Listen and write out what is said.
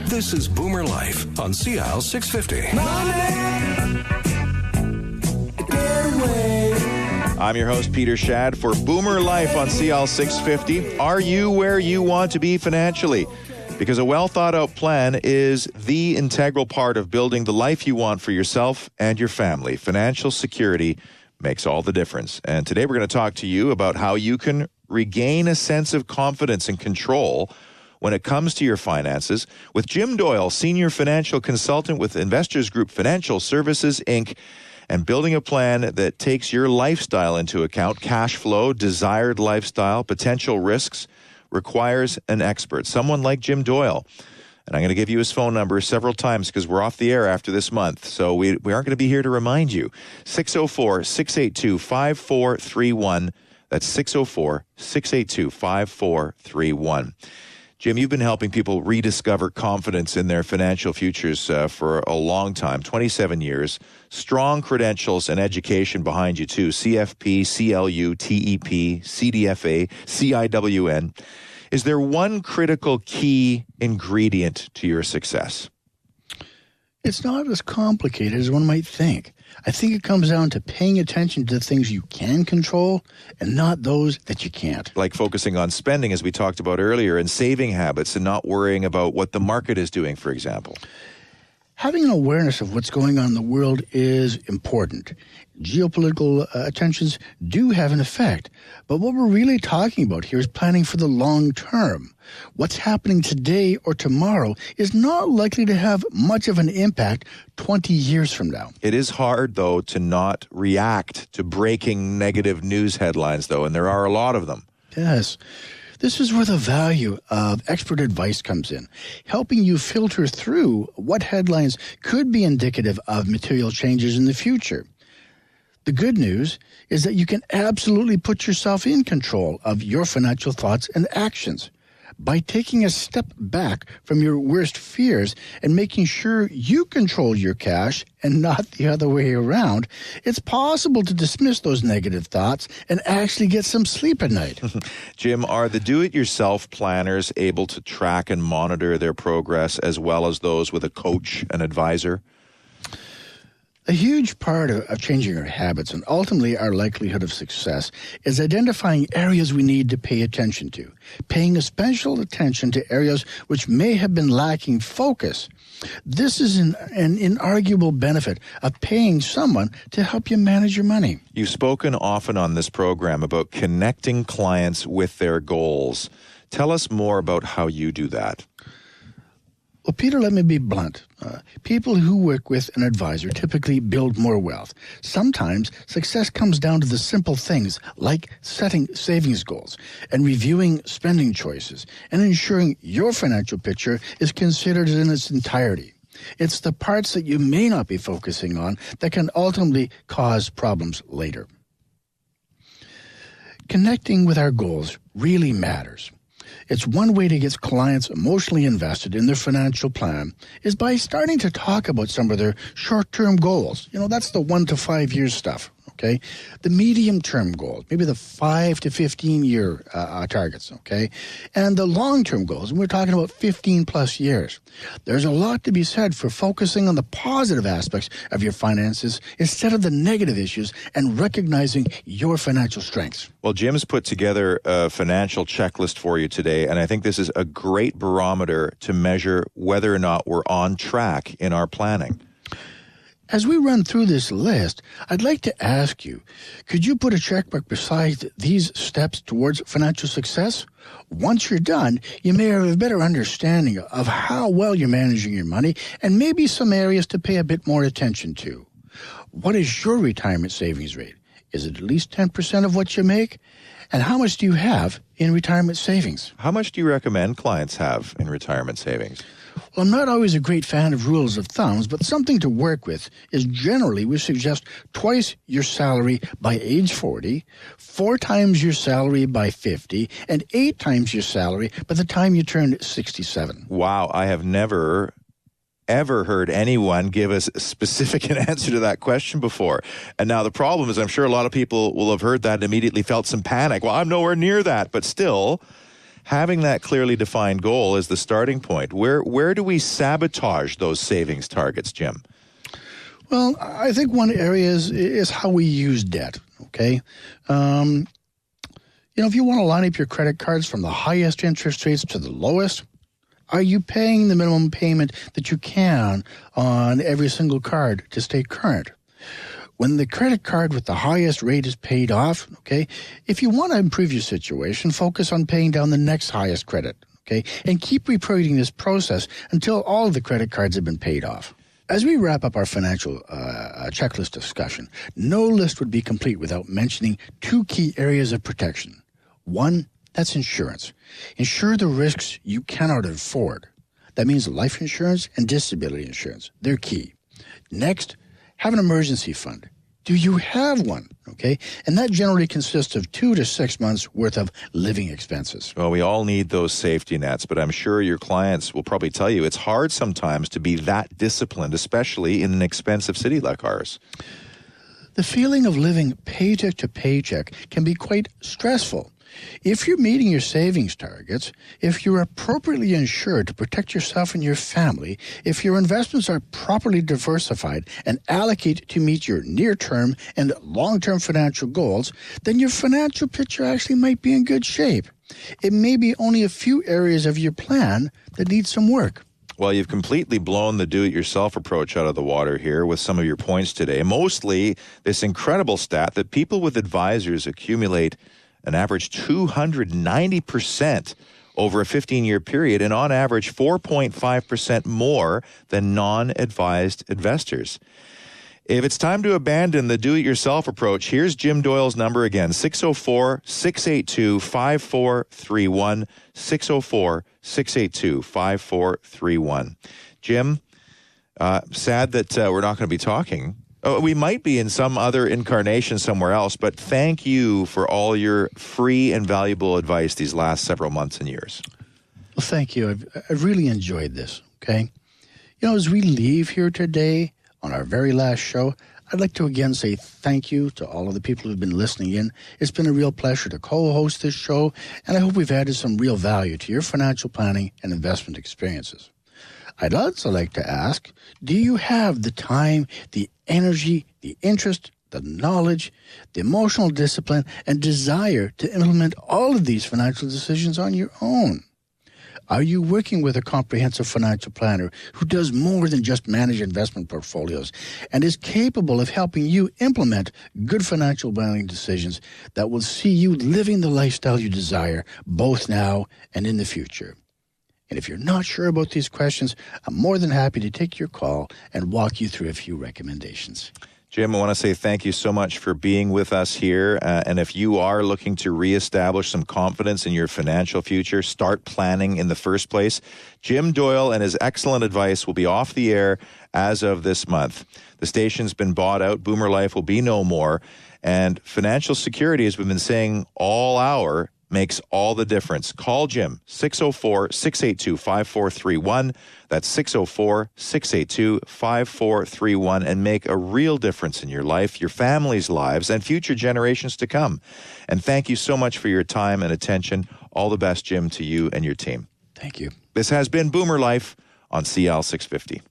This is Boomer Life on CL 650. I'm your host, Peter Shad, for Boomer Life on CL 650. Are you where you want to be financially? Because a well-thought-out plan is the integral part of building the life you want for yourself and your family. Financial security makes all the difference. And today we're going to talk to you about how you can regain a sense of confidence and control when it comes to your finances with Jim Doyle, Senior Financial Consultant with Investors Group Financial Services, Inc., and building a plan that takes your lifestyle into account, cash flow, desired lifestyle, potential risks, requires an expert, someone like Jim Doyle. And I'm going to give you his phone number several times because we're off the air after this month. So we aren't going to be here to remind you. 604-682-5431. That's 604-682-5431. Jim, you've been helping people rediscover confidence in their financial futures for a long time, 27 years. Strong credentials and education behind you, too. CFP, CLU, TEP, CDFA, CIWN. Is there one critical key ingredient to your success? It's not as complicated as one might think. I think it comes down to paying attention to the things you can control and not those that you can't. Like focusing on spending, as we talked about earlier, and saving habits and not worrying about what the market is doing, for example. Having an awareness of what's going on in the world is important. Geopolitical tensions do have an effect. But what we're really talking about here is planning for the long term. What's happening today or tomorrow is not likely to have much of an impact 20 years from now. It is hard, though, to not react to breaking negative news headlines, though, and there are a lot of them. Yes. This is where the value of expert advice comes in, helping you filter through what headlines could be indicative of material changes in the future. The good news is that you can absolutely put yourself in control of your financial thoughts and actions. By taking a step back from your worst fears and making sure you control your cash and not the other way around, it's possible to dismiss those negative thoughts and actually get some sleep at night. Jim, are the do-it-yourself planners able to track and monitor their progress as well as those with a coach and advisor? A huge part of changing our habits and ultimately our likelihood of success is identifying areas we need to pay attention to, paying a special attention to areas which may have been lacking focus. This is an inarguable benefit of paying someone to help you manage your money. You've spoken often on this program about connecting clients with their goals. Tell us more about how you do that. Well, Peter, let me be blunt. People who work with an advisor typically build more wealth. Sometimes success comes down to the simple things like setting savings goals and reviewing spending choices and ensuring your financial picture is considered in its entirety. It's the parts that you may not be focusing on that can ultimately cause problems later. Connecting with our goals really matters. It's one way to get clients emotionally invested in their financial plan is by starting to talk about some of their short-term goals. You know, that's the 1 to 5 year stuff, okay? The medium-term goals, maybe the 5 to 15-year targets, okay? And the long-term goals, and we're talking about 15-plus years. There's a lot to be said for focusing on the positive aspects of your finances instead of the negative issues and recognizing your financial strengths. Well, Jim's put together a financial checklist for you today, and I think this is a great barometer to measure whether or not we're on track in our planning. As we run through this list, I'd like to ask you, could you put a checkmark beside these steps towards financial success? Once you're done, you may have a better understanding of how well you're managing your money and maybe some areas to pay a bit more attention to. What is your retirement savings rate? Is it at least 10% of what you make? And how much do you have in retirement savings? How much do you recommend clients have in retirement savings? Well, I'm not always a great fan of rules of thumbs, but something to work with is generally we suggest twice your salary by age 40, 4 times your salary by 50, and 8 times your salary by the time you turn 67. Wow, I have never ever heard anyone give us a specific answer to that question before. And now the problem is I'm sure a lot of people will have heard that and immediately felt some panic. Well, I'm nowhere near that, but still, having that clearly defined goal is the starting point. Where do we sabotage those savings targets, Jim? Well, I think one area is how we use debt, okay? If you want to line up your credit cards from the highest interest rates to the lowest, are you paying the minimum payment that you can on every single card to stay current? When the credit card with the highest rate is paid off, okay, if you want to improve your situation, focus on paying down the next highest credit, okay, and keep repeating this process until all of the credit cards have been paid off. As we wrap up our financial checklist discussion, no list would be complete without mentioning two key areas of protection. One, that's insurance. Insure the risks you cannot afford. That means life insurance and disability insurance. They're key. Next, have an emergency fund. Do you have one? Okay, and that generally consists of 2 to 6 months worth of living expenses. Well, we all need those safety nets, but I'm sure your clients will probably tell you it's hard sometimes to be that disciplined, especially in an expensive city like ours. The feeling of living paycheck to paycheck can be quite stressful. If you're meeting your savings targets, if you're appropriately insured to protect yourself and your family, if your investments are properly diversified and allocate to meet your near-term and long-term financial goals, then your financial picture actually might be in good shape. It may be only a few areas of your plan that need some work. Well, you've completely blown the do-it-yourself approach out of the water here with some of your points today. Mostly this incredible stat that people with advisors accumulate an average 290% over a 15-year period, and on average 4.5% more than non-advised investors. If it's time to abandon the do-it-yourself approach, here's Jim Doyle's number again, 604-682-5431, 604-682-5431. Jim, sad that we're not going to be talking. We might be in some other incarnation somewhere else, but thank you for all your free and valuable advice these last several months and years. Well, thank you. I've really enjoyed this, okay? As we leave here today on our very last show, I'd like to again say thank you to all of the people who've been listening in. It's been a real pleasure to co-host this show, and I hope we've added some real value to your financial planning and investment experiences. I'd also like to ask, do you have the time, the energy, the interest, the knowledge, the emotional discipline, and desire to implement all of these financial decisions on your own? Are you working with a comprehensive financial planner who does more than just manage investment portfolios and is capable of helping you implement good financial planning decisions that will see you living the lifestyle you desire both now and in the future? And if you're not sure about these questions, I'm more than happy to take your call and walk you through a few recommendations. Jim, I want to say thank you so much for being with us here. And if you are looking to reestablish some confidence in your financial future, start planning in the first place, Jim Doyle and his excellent advice will be off the air as of this month. The station's been bought out. Boomer Life will be no more. And financial security, as we've been saying all hour, makes all the difference. Call Jim, 604-682-5431. That's 604-682-5431, and make a real difference in your life, your family's lives, and future generations to come. And thank you so much for your time and attention. All the best, Jim, to you and your team. Thank you. This has been Boomer Life on CL 650.